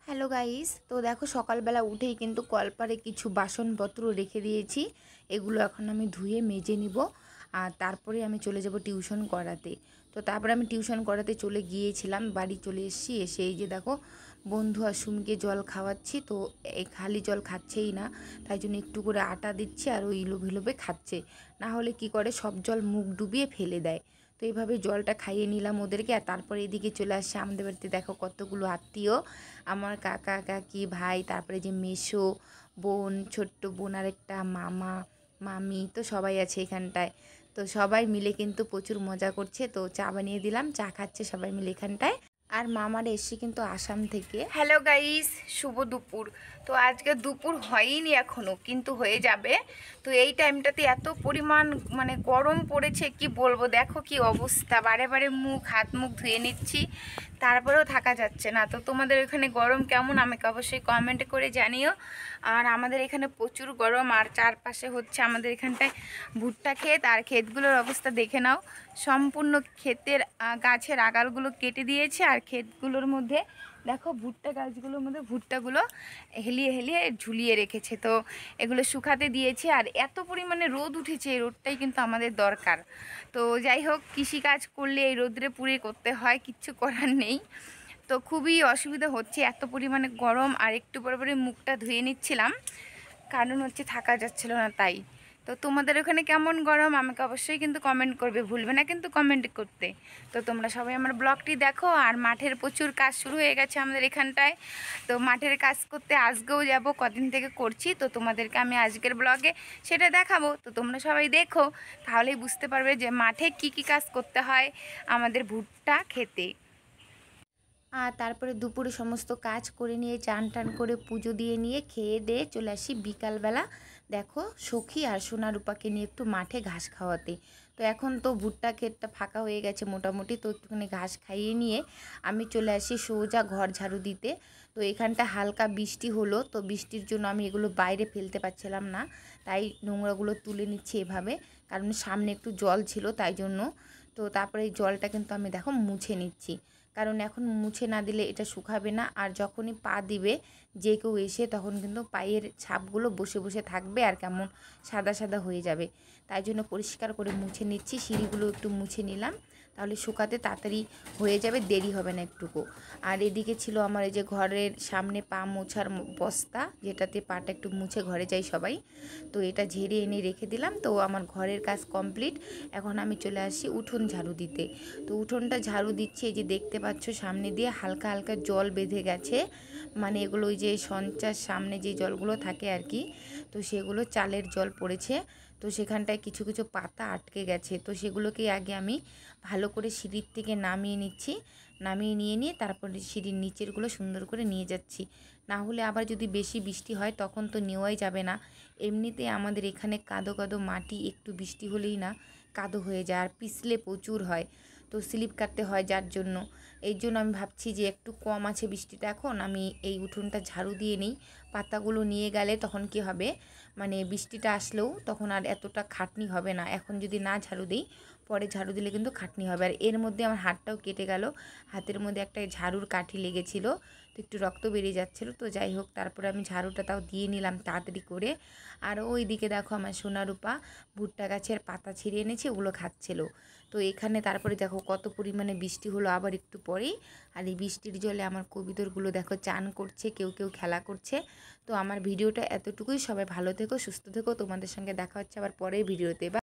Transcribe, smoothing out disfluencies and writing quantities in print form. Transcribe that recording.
Hello guys, তো দেখো সকালবেলা উঠেই কিন্তু কলপারে কিছু বাসনপত্র রেখে দিয়েছি। এগুলো এখন আমি ধুয়ে মেজে নিব। আর তারপরে আমি চলে যাব টিউশন করাতে। তো তারপরে আমি টিউশন করাতে চলে গিয়েছিলাম, বাড়ি চলে এসেছি। এসে এই যে দেখো বন্ধু আর সুমিকে জল খাওয়াচ্ছি। তো এই খালি জল খাচ্ছেই না, তাই জন্য একটু করে আটা দিচ্ছি আর ওই লোভে লোভে খাচ্ছে। না হলে কি করে, সব জল মুখ ডুবিয়ে ফেলে দেয়। তো এইভাবে জলটা খাইয়ে নিলাম ওদেরকে। আর তারপরে এদিকে চলে আসছে আমাদের বাড়িতে, দেখো কতগুলো আত্মীয়, আমার কাকা কাকি ভাই, তারপরে যে মেসো বোন, ছোট্ট বোন আর একটা মামা মামি, তো সবাই আছে এখানটায়। তো সবাই মিলে কিন্তু প্রচুর মজা করছে। তো চা বানিয়ে দিলাম, চা খাচ্ছে সবাই মিলে এখানটায়। আর মামার এসছে কিন্তু আসাম থেকে। হ্যালো গাইস, শুভ দুপুর। তো আজকে দুপুর হয়নি এখনও, কিন্তু হয়ে যাবে। তো এই টাইমটাতে এত পরিমাণ গরম পড়েছে, কি বলবো, দেখো কি অবস্থা। বারে বারে হাত মুখ ধুয়ে নিচ্ছি, তারপরেও থাকা যাচ্ছে না। তো তোমাদের এখানে গরম কেমন আমাকে অবশ্যই কমেন্ট করে জানিও। আর আমাদের এখানে প্রচুর গরম। আর চারপাশে হচ্ছে আমাদের এখানটায় ভুট্টা ক্ষেত, আর ক্ষেতগুলোর অবস্থা দেখে নাও। সম্পূর্ণ ক্ষেতের গাছের আগালগুলো কেটে দিয়েছে, আর ক্ষেতগুলোর মধ্যে দেখো ভুট্টা গাছগুলোর মধ্যে ভুট্টাগুলো হেলিয়ে হেলিয়ে ঝুলিয়ে রেখেছে। তো এগুলো শুকাতে দিয়েছে। আর এত পরিমাণে রোদ উঠেছে, এই রোদটাই কিন্তু আমাদের দরকার। তো যাই হোক, কৃষিকাজ করলে এই রোদ্রে পুড়ে করতে হয়, কিচ্ছু করার নেই। তো খুবই অসুবিধা হচ্ছে, এত পরিমাণে গরম। আর একটু পরে পরে মুখটা ধুয়ে নিচ্ছিলাম, কারণ হচ্ছে থাকা যাচ্ছিল না তাই। তো তোমাদের ওখানে কেমন গরম আমাকে অবশ্যই কিন্তু কমেন্ট করবে, ভুলবে না কিন্তু কমেন্ট করতে। তো তোমরা সবাই আমার ব্লগটি দেখো। আর মাঠের প্রচুর কাজ শুরু হয়ে গেছে আমাদের এখানটায়। তো মাঠের কাজ করতে আজকেও যাব, কদিন থেকে করছি। তো তোমাদেরকে আমি আজকের ব্লগে সেটা দেখাবো। তো তোমরা সবাই দেখো, তাহলেই বুঝতে পারবে যে মাঠে কি কি কাজ করতে হয় আমাদের ভুট্টা খেতে। আর তারপরে দুপুরে সমস্ত কাজ করে নিয়ে চান টান করে পুজো দিয়ে নিয়ে খেয়ে দিয়ে চলে আসি বিকালবেলা। দেখো সখী আর সোনারূপাকে নিয়ে একটু মাঠে ঘাস খাওয়াতে। তো এখন তো ভুট্টা ক্ষেতটা ফাঁকা হয়ে গেছে মোটামুটি। তো একটুখানি ঘাস খাইয়ে নিয়ে আমি চলে আসি সোজা ঘর ঝাড়ু দিতে। তো এখানটা হালকা বৃষ্টি হলো, তো বৃষ্টির জন্য আমি এগুলো বাইরে ফেলতে পারছিলাম না, তাই নোংরাগুলো তুলে নিচ্ছি এভাবে, কারণ সামনে একটু জল ছিল তাই জন্য। তো তারপরে এই জলটা কিন্তু আমি দেখো মুছে নিচ্ছি, কারণ এখন মুছে না দিলে এটা শুকাবে না। আর যখনই পা দিবে যে কেউ এসে, তখন কিন্তু পায়ের ছাপগুলো বসে বসে থাকবে আর কেমন সাদা সাদা হয়ে যাবে। তাই জন্য পরিষ্কার করে মুছে নিচ্ছি, সিঁড়িগুলো একটু মুছে নিলাম, তাহলে শুকাতে তাড়াতাড়ি হয়ে যাবে, দেরি হবে না একটুকু। আর এদিকে ছিল আমার এই যে ঘরের সামনে পা মোছার বস্তা, যেটাতে পাটা একটু মুছে ঘরে যাই সবাই। তো এটা ঝেড়ে এনে রেখে দিলাম। তো আমার ঘরের কাজ কমপ্লিট। এখন আমি চলে আসি উঠোন ঝাড়ু দিতে। তো উঠোনটা ঝাড়ু দিচ্ছি, এই যে দেখতে পাচ্ছ সামনে দিয়ে হালকা হালকা জল বেঁধে গেছে, এগুলো ওই যে সঞ্চার সামনে যে জলগুলো থাকে আর কি, তো সেগুলো চালের জল পড়েছে। তো সেখানটায় কিছু কিছু পাতা আটকে গেছে, তো সেগুলোকে আগে আমি ভালো করে সিঁড়ির থেকে নামিয়ে নিচ্ছি। নামিয়ে নিয়ে তারপরে সিঁড়ির নিচেরগুলো সুন্দর করে নিয়ে যাচ্ছি। না হলে আবার যদি বেশি বৃষ্টি হয় তখন তো নেওয়াই যাবে না। এমনিতে আমাদের এখানে কাদো কাদো মাটি, একটু বৃষ্টি হলেই না কাদো হয়ে যায়, আর পিছলে প্রচুর হয়। তো স্লিপ কাটতে হয়, যার জন্য এই জন্য আমি ভাবছি যে একটু কম আছে বৃষ্টিটা, এখন আমি এই উঠোনটা ঝাড়ু দিয়ে নিই। পাতাগুলো নিয়ে গেলে তখন কি হবে, বৃষ্টিটা আসলেও তখন আর এতটা খাটনি হবে না। এখন যদি না ঝাড়ু দিই, পরে ঝাড়ু দিলে কিন্তু খাটনি হবে। আর এর মধ্যে আমার হাতটাও কেটে গেল, হাতের মধ্যে একটা ঝাড়ুর কাঠি লেগেছিল, তো একটু রক্ত বেরিয়ে যাচ্ছিলো। তো যাই হোক, তারপরে আমি ঝাড়ুটা তাও দিয়ে নিলাম তাড়াতাড়ি করে। আর ওই দিকে দেখো আমার সোনারূপা ভুট্টা গাছের পাতা ছিঁড়ে এনেছে, ওগুলো খাচ্ছিল। তো এখানে তারপরে দেখো কত পরিমাণে বৃষ্টি হলো আবার একটু পরেই। আর এই বৃষ্টির জলে আমার কবিতরগুলো দেখো চান করছে, কেউ কেউ খেলা করছে। তো আমার ভিডিওটা এতটুকুই। সবাই ভালো থেকো, সুস্থ থেকো। তোমাদের সঙ্গে দেখা হচ্ছে আবার পরের ভিডিওতে।